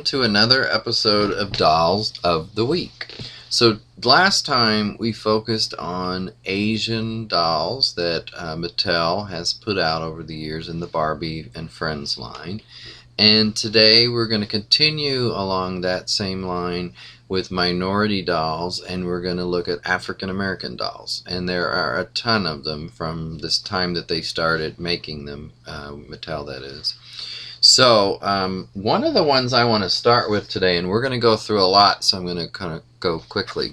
to another episode of Dolls of the Week. So last time we focused on Asian dolls that Mattel has put out over the years in the Barbie and Friends line. And today we're going to continue along that same line with minority dolls, and we're going to look at African American dolls. And there are a ton of them from this time that they started making them, Mattel that is. So one of the ones I want to start with today, and we're going to go through a lot, so I'm going to kind of go quickly,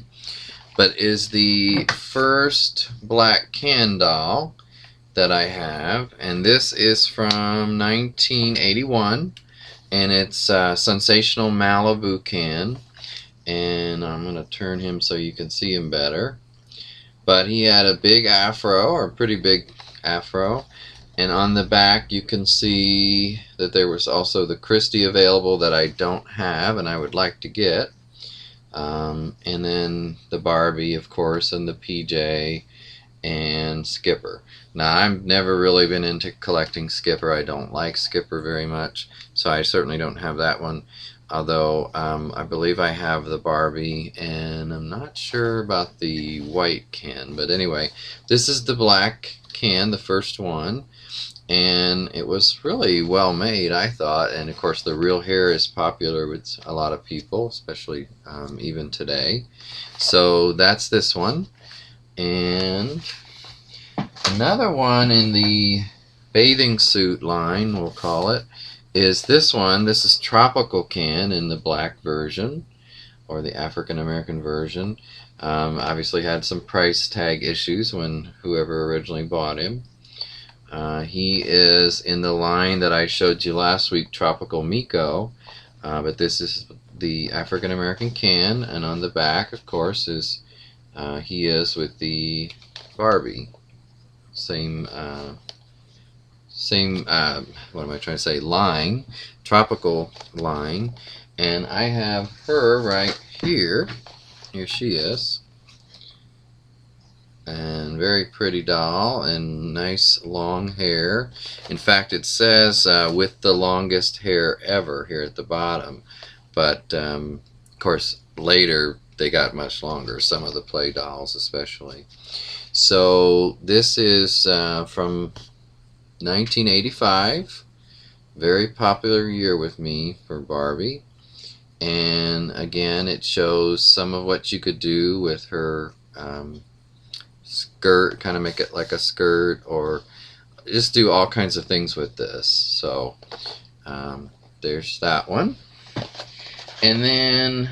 but is the first black Ken doll that I have, and this is from 1981, and it's Sensational Malibu Can, and I'm going to turn him so you can see him better. But he had a big afro, or a pretty big afro, and on the back you can see that there was also the Christie available that I don't have and I would like to get. And then the Barbie, of course, and the PJ and Skipper. Now, I've never really been into collecting Skipper. I don't like Skipper very much, so I certainly don't have that one. Although I believe I have the Barbie, and I'm not sure about the white Ken. But anyway, this is the black Ken, the first one. And it was really well made, I thought, and of course the real hair is popular with a lot of people, especially even today. So that's this one. And another one in the bathing suit line, we'll call it, is this one. This is Tropical Can in the black version, or the African American version. Obviously had some price tag issues when whoever originally bought him. He is in the line that I showed you last week, Tropical Miko, but this is the African American Can, and on the back, of course, is he is with the Barbie. Same what am I trying to say? Line, tropical line, and I have her right here. Here she is. And very pretty doll, and nice long hair. In fact, it says with the longest hair ever here at the bottom. But of course later they got much longer, some of the play dolls especially. So this is from 1985. Very popular year with me for Barbie. And again, it shows some of what you could do with her skirt, kind of make it like a skirt, or just do all kinds of things with this. So there's that one. And then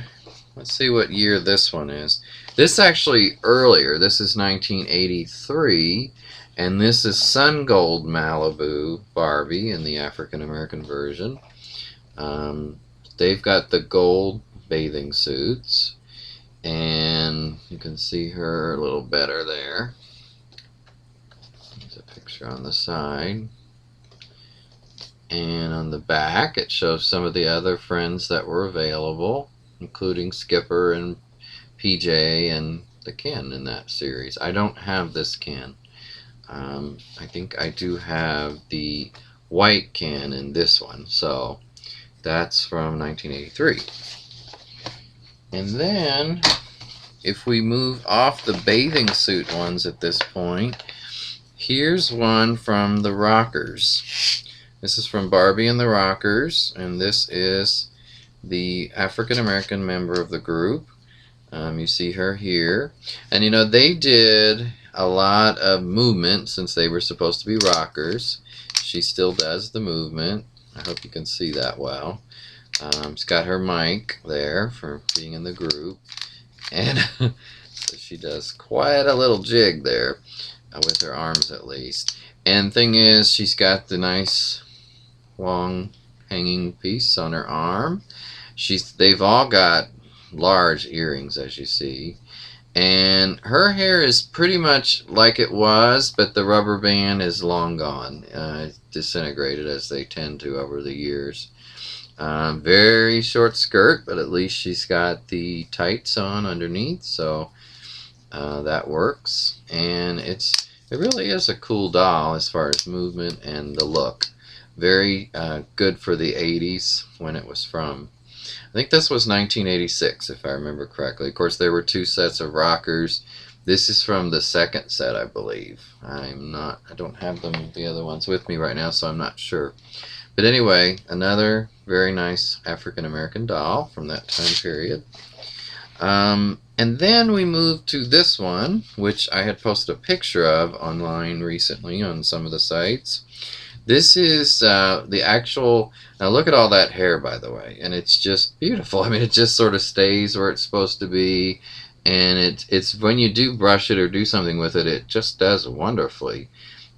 let's see what year this one is. This actually earlier. This is 1983, and this is Gold Malibu Barbie in the African American version. They've got the gold bathing suits, and you can see her a little better there. There's a picture on the side. And on the back it shows some of the other friends that were available, including Skipper and PJ and the Ken in that series. I don't have this Ken. I think I do have the white Ken in this one. So that's from 1983. And then, if we move off the bathing suit ones at this point, here's one from the Rockers. This is from Barbie and the Rockers, and this is the African American member of the group. You see her here. And you know, they did a lot of movement since they were supposed to be rockers. She still does the movement. I hope you can see that well. She's got her mic there for being in the group, and so she does quite a little jig there with her arms, at least. And thing is, she's got the nice long hanging piece on her arm. They've all got large earrings, as you see, and her hair is pretty much like it was, but the rubber band is long gone. It's disintegrated, as they tend to over the years. Very short skirt, but at least she's got the tights on underneath, so that works. And it really is a cool doll as far as movement and the look. Very good for the 80s when it was from. I think this was 1986, if I remember correctly. Of course, there were 2 sets of rockers. This is from the second set, I believe. I don't have the other ones with me right now, so I'm not sure. But anyway, another very nice African American doll from that time period. And then we moved to this one, which I had posted a picture of online recently on some of the sites. This is the actual, now look at all that hair, by the way, and it's just beautiful. I mean, it just sort of stays where it's supposed to be, and it's when you do brush it or do something with it, it just does wonderfully.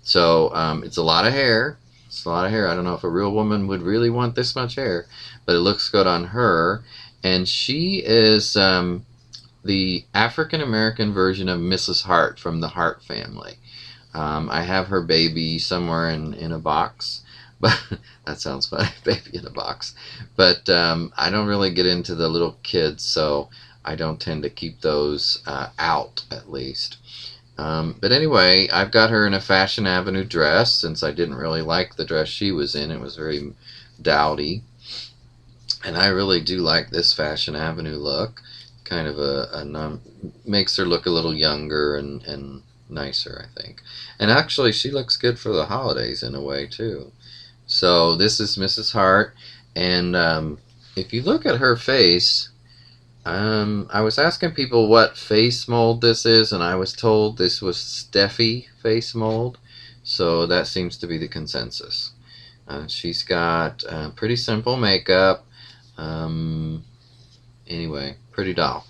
So it's a lot of hair. It's a lot of hair. I don't know if a real woman would really want this much hair, but it looks good on her. And she is the African American version of Mrs. Hart from the Hart family. I have her baby somewhere in a box, but that sounds funny, baby in a box. But I don't really get into the little kids, so I don't tend to keep those out, at least. But anyway, I've got her in a Fashion Avenue dress, since I didn't really like the dress she was in. It was very dowdy. And I really do like this Fashion Avenue look. Kind of makes her look a little younger and nicer, I think. And actually, she looks good for the holidays in a way, too. So this is Mrs. Hart. And if you look at her face, I was asking people what face mold this is, and I was told this was Steffi face mold. So that seems to be the consensus. She's got pretty simple makeup. Anyway, pretty doll.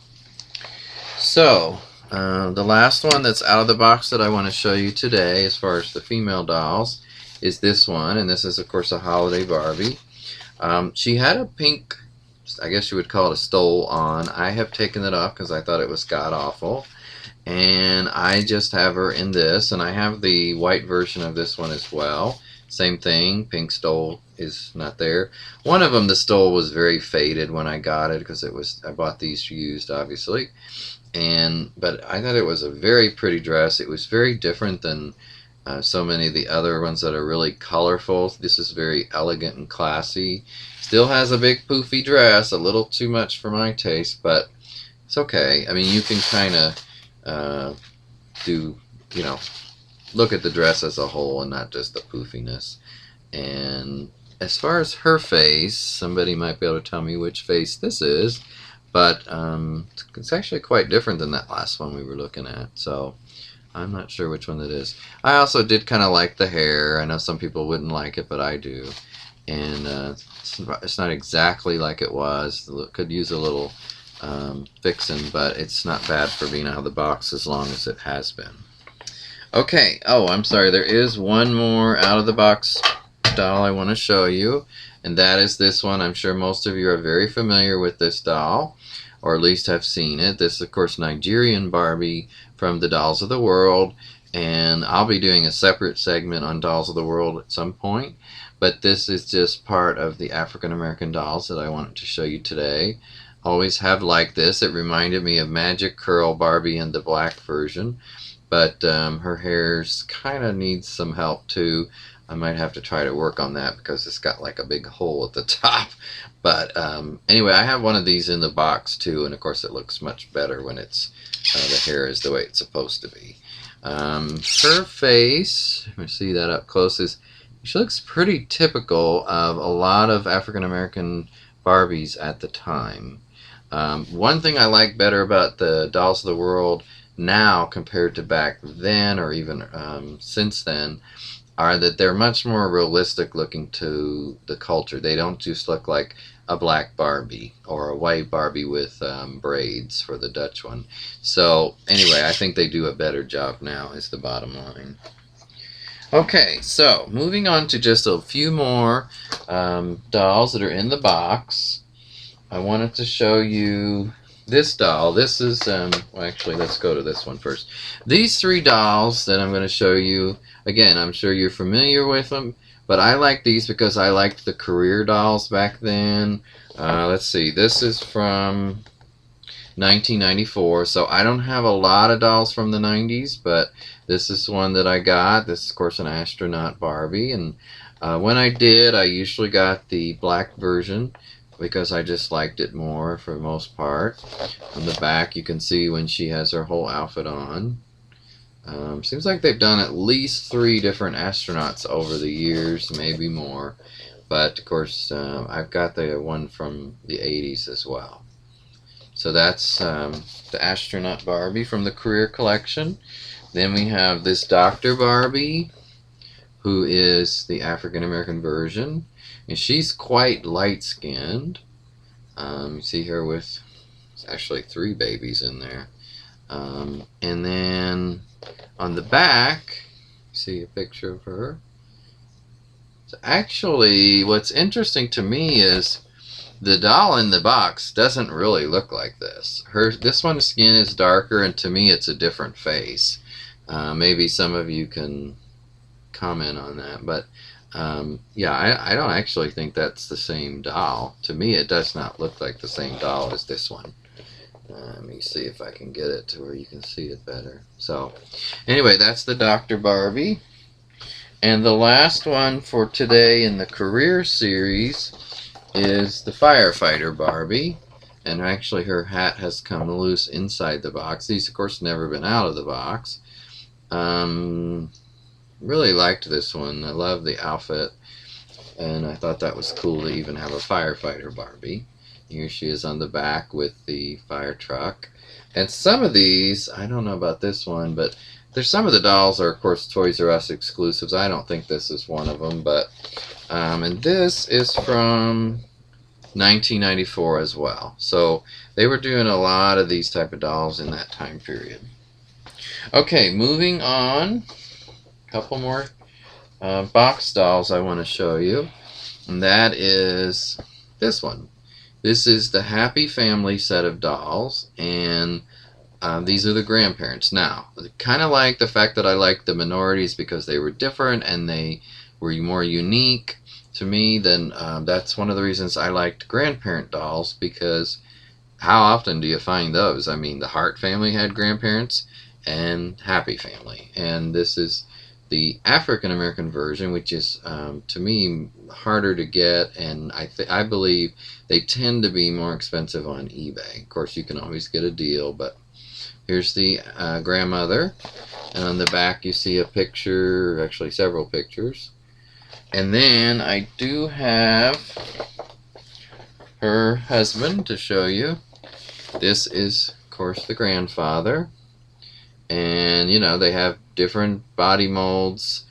So, the last one that's out of the box that I want to show you today, as far as the female dolls, is this one. And this is, of course, a holiday Barbie. She had a pink, I guess you would call it a stole on. I have taken it off because I thought it was god-awful. And I just have her in this. And I have the white version of this one as well. Same thing, pink stole is not there. One of them, the stole was very faded when I got it, because I bought these used, obviously. But I thought it was a very pretty dress. It was very different than so many of the other ones that are really colorful. This is very elegant and classy. Still has a big poofy dress, a little too much for my taste, but it's okay. I mean, you can kind of look at the dress as a whole and not just the poofiness. And as far as her face, somebody might be able to tell me which face this is, but it's actually quite different than that last one we were looking at, so I'm not sure which one it is. I also did kind of like the hair. I know some people wouldn't like it, but I do. And it's not exactly like it was. It could use a little fixing, but it's not bad for being out of the box as long as it has been. Okay, oh, I'm sorry, there is one more out-of-the-box doll I want to show you, and that is this one. I'm sure most of you are very familiar with this doll, or at least have seen it. This is, of course, Nigerian Barbie from the Dolls of the World, and I'll be doing a separate segment on Dolls of the World at some point, but this is just part of the African American dolls that I wanted to show you today. Always have liked this. It reminded me of Magic Curl Barbie in the black version. But her hair's kind of needs some help too. I might have to try to work on that because it's got like a big hole at the top. But anyway, I have one of these in the box too, and of course it looks much better when it's the hair is the way it's supposed to be. Her face, let me see that up close, she looks pretty typical of a lot of African American Barbies at the time. One thing I like better about the Dolls of the World now compared to back then, or even since then, are that they're much more realistic looking to the culture. They don't just look like a black Barbie or a white Barbie with braids for the Dutch one. So anyway, I think they do a better job now, is the bottom line. Okay, so moving on to just a few more dolls that are in the box. I wanted to show you this doll. This is, well, actually, let's go to this one first. These 3 dolls that I'm going to show you, again, I'm sure you're familiar with them, but I like these because I liked the career dolls back then. Let's see, this is from 1994, so I don't have a lot of dolls from the 90s, but this is one that I got. This is, of course, an Astronaut Barbie, and when I did, I usually got the black version, because I just liked it more for the most part. On the back, you can see when she has her whole outfit on. Seems like they've done at least 3 different astronauts over the years, maybe more. But of course, I've got the one from the 80s as well. So that's the Astronaut Barbie from the Career Collection. Then we have this Dr. Barbie, who is the African American version, and she's quite light skinned. You see her with actually 3 babies in there. And then on the back, you see a picture of her. So actually, what's interesting to me is the doll in the box doesn't really look like this. This one's skin is darker, and to me it's a different face. Maybe some of you can comment on that, but yeah, I don't actually think that's the same doll. To me, it does not look like the same doll as this one. Let me see if I can get it to where you can see it better. So anyway, that's the Dr. Barbie. And the last one for today in the Career series is the Firefighter Barbie. And actually her hat has come loose inside the box. These, of course, never been out of the box. Really liked this one. I love the outfit. And I thought that was cool to even have a Firefighter Barbie. Here she is on the back with the fire truck. And some of these, I don't know about this one, but there's some of the dolls are, of course, Toys R Us exclusives. I don't think this is one of them, but and this is from 1994 as well. So they were doing a lot of these type of dolls in that time period. Okay, moving on. A couple more box dolls I want to show you, and that is this one. This is the Happy Family set of dolls, and these are the grandparents. Now, kind of like the fact that I like the minorities because they were different and they were more unique to me, then that's one of the reasons I liked grandparent dolls, because how often do you find those? I mean, the Hart family had grandparents and Happy Family, and this is the African American version, which is to me harder to get, and I believe they tend to be more expensive on eBay. Of course, you can always get a deal, but here's the grandmother, and on the back you see a picture, actually several pictures. And then I do have her husband to show you. This is, of course, the grandfather. And, you know, they have different body molds,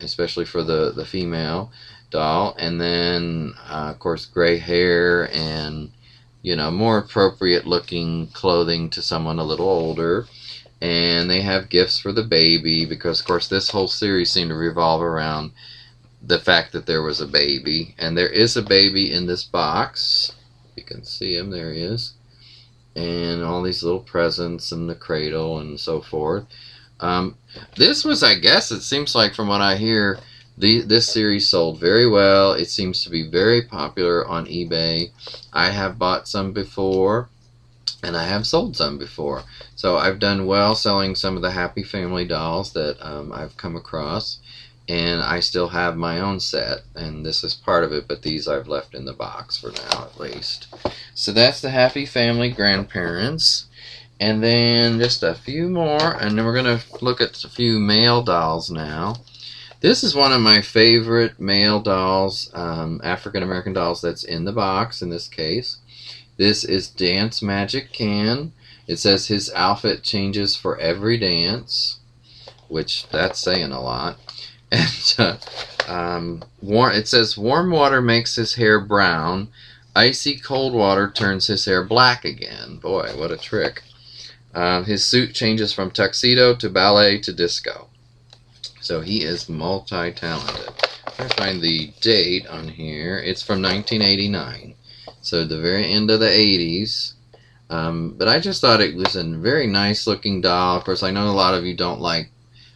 especially for the female doll. And then, of course, gray hair and, you know, more appropriate looking clothing to someone a little older. And they have gifts for the baby because, of course, this whole series seemed to revolve around the fact that there was a baby. And there is a baby in this box. You can see him. There he is. And all these little presents and the cradle and so forth. This was, I guess, it seems like from what I hear, this series sold very well. It seems to be very popular on eBay. I have bought some before, and I have sold some before. So I've done well selling some of the Happy Family dolls that I've come across. And I still have my own set, and this is part of it, but these I've left in the box for now at least. So that's the Happy Family grandparents. And then just a few more, and then we're going to look at a few male dolls now. This is one of my favorite male dolls, African American dolls that's in the box in this case. This is Dance Magic Can. It says his outfit changes for every dance, which that's saying a lot. And it says warm water makes his hair brown, icy cold water turns his hair black again. Boy, what a trick. His suit changes from tuxedo to ballet to disco. So he is multi-talented. I find the date on here. It's from 1989. So the very end of the 80s. But I just thought it was a very nice looking doll. Of course, I know a lot of you don't like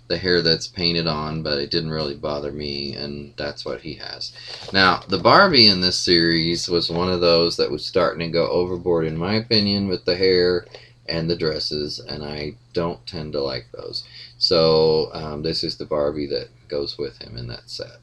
the hair that's painted on, but it didn't really bother me, and that's what he has. Now, the Barbie in this series was one of those that was starting to go overboard, in my opinion, with the hair and the dresses, and I don't tend to like those. So this is the Barbie that goes with him in that set.